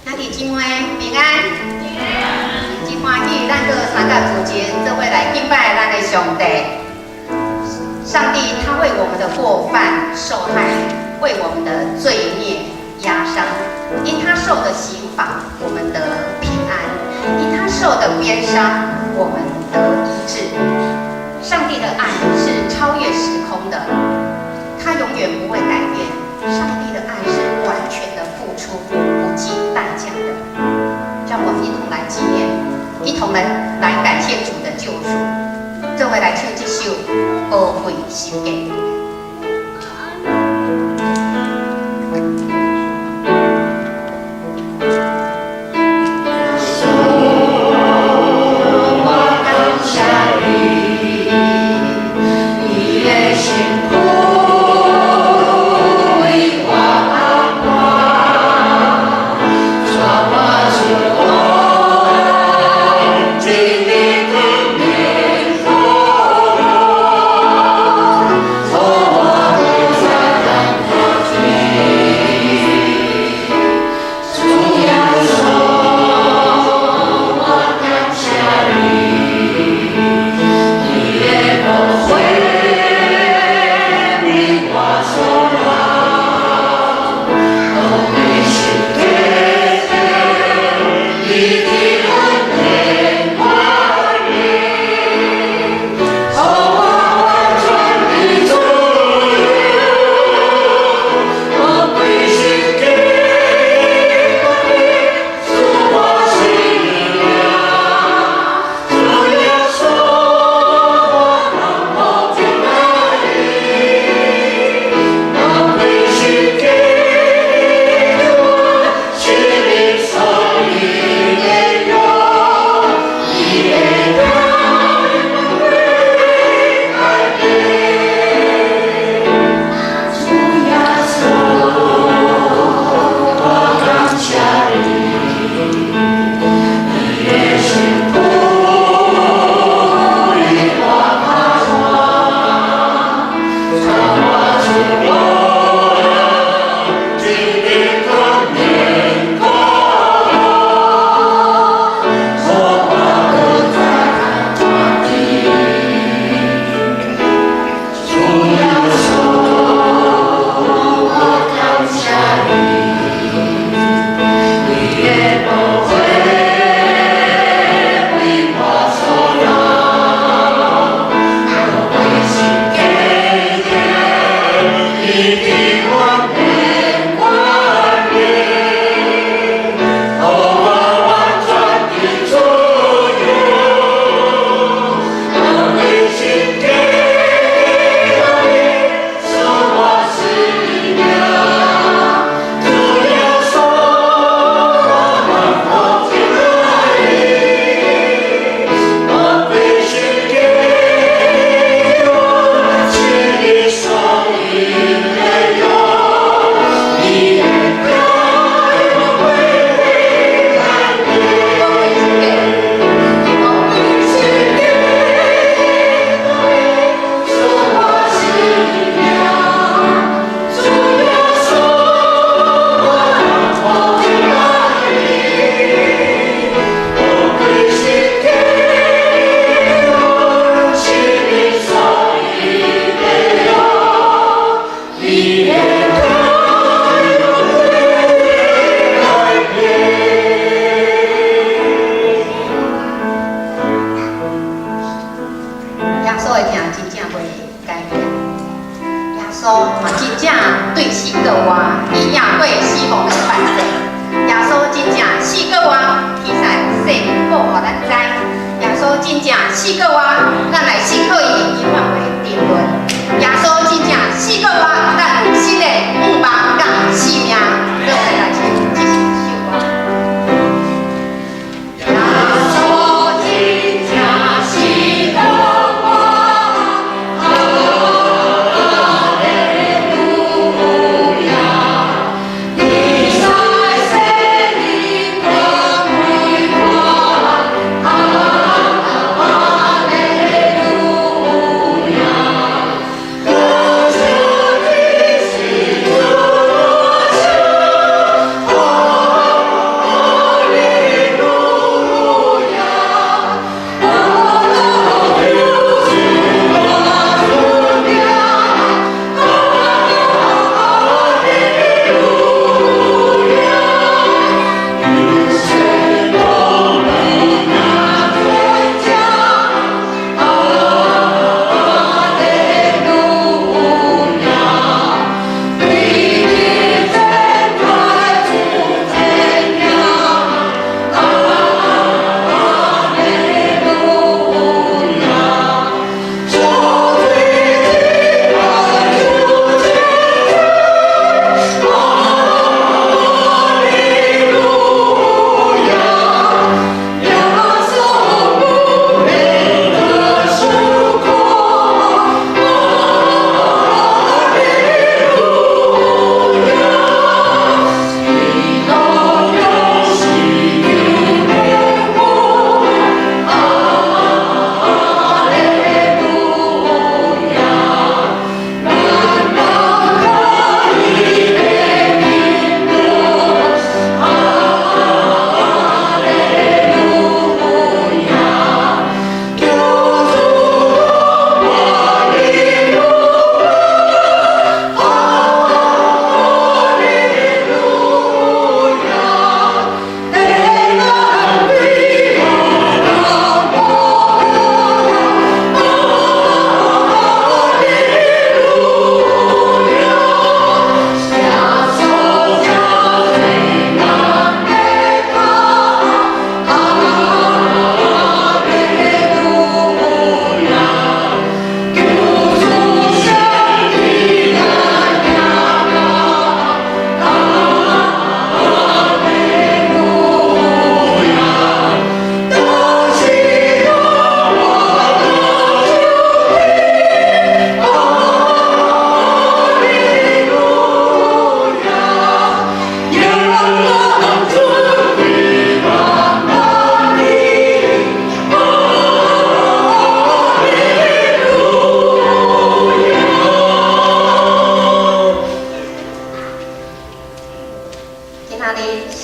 兄弟姊妹平安，真欢喜，咱搁参加主前，这位来敬拜咱的上帝。上帝他为我们的过犯受害，为我们的罪孽压伤。因他受的刑罚，我们得平安；因他受的鞭伤，我们得医治。上帝的爱是超越时空的，他永远不会改变。上帝的爱是完全的付出，不计代价的。让我们一同来纪念，一同来感谢主的救赎。这回来唱这首《宝贵心价》。Oh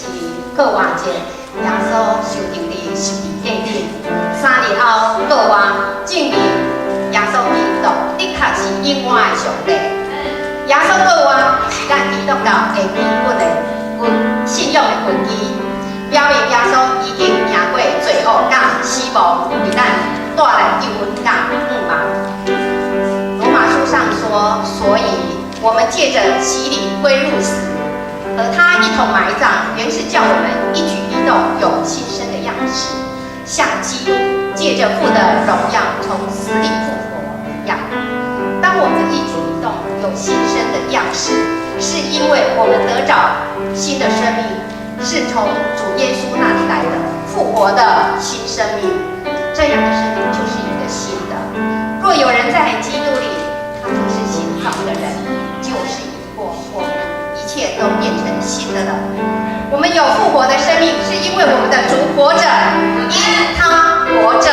是过活节，耶稣受定伫十字架顶，3日后过活，证明耶稣基督的确是永远的上帝。耶稣过活是咱基督教的基本的信仰的根基，表明耶稣已经赢过罪恶甲死亡，为咱带来救恩甲盼望。罗马书上说，所以我们借着洗礼归入死，和他一同埋葬，原是叫我们一举一动有新生的样式，像基督借着父的荣耀从死里复活一样。当我们一举一动有新生的样式，是因为我们得着新的生命，是从主耶稣那里来的复活的新生命。这样的生命就是一个新的。若有人在基督里，他就是新造的人，旧事已过，一切都变成新的了。我们有复活的生命，是因为我们的主活着，因他活着。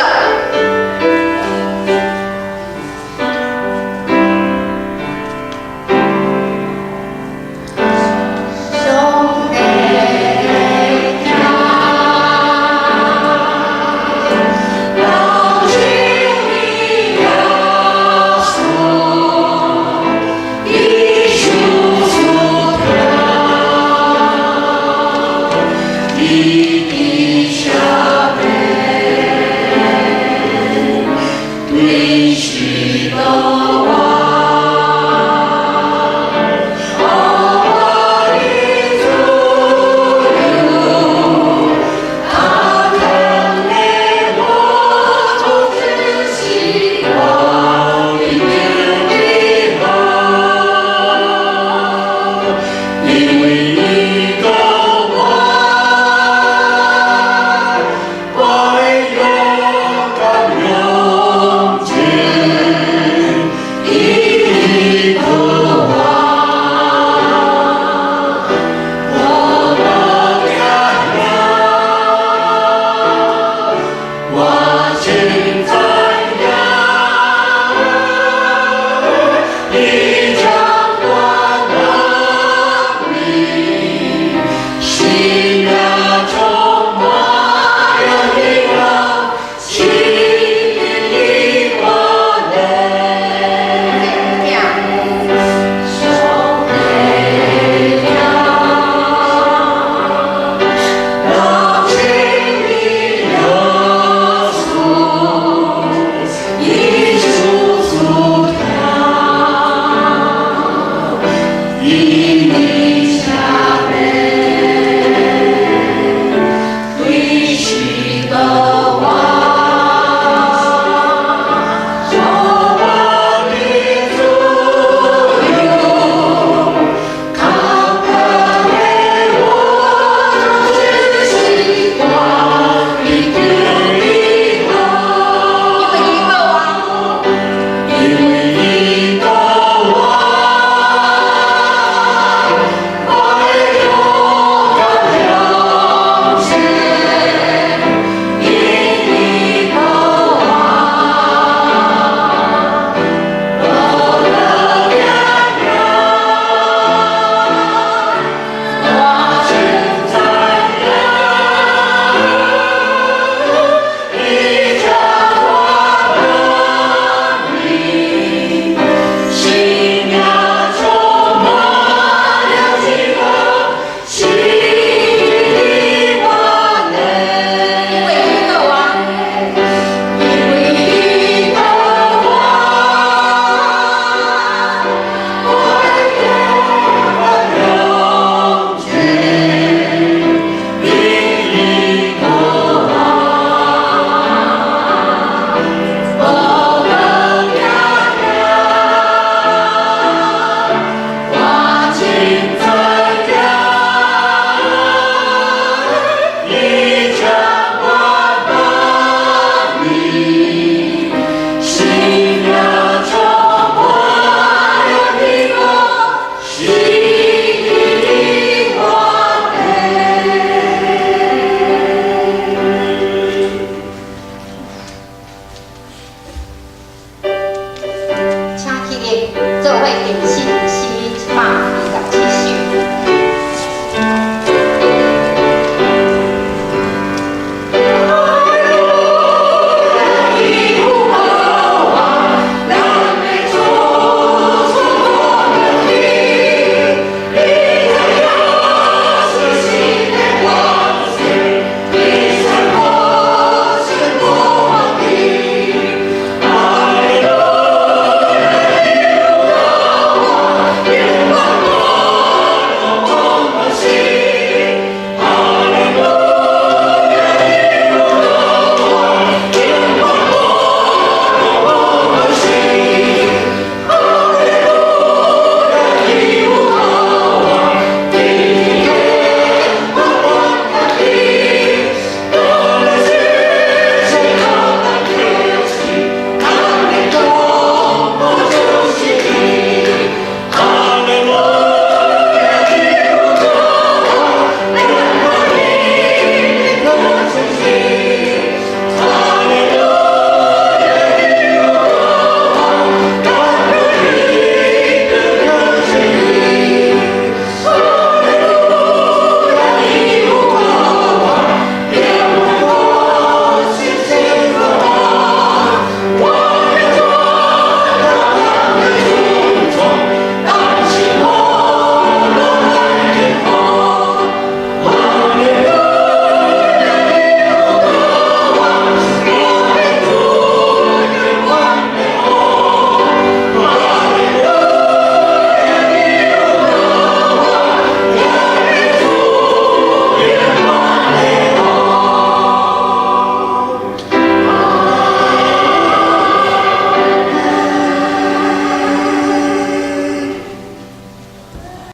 你。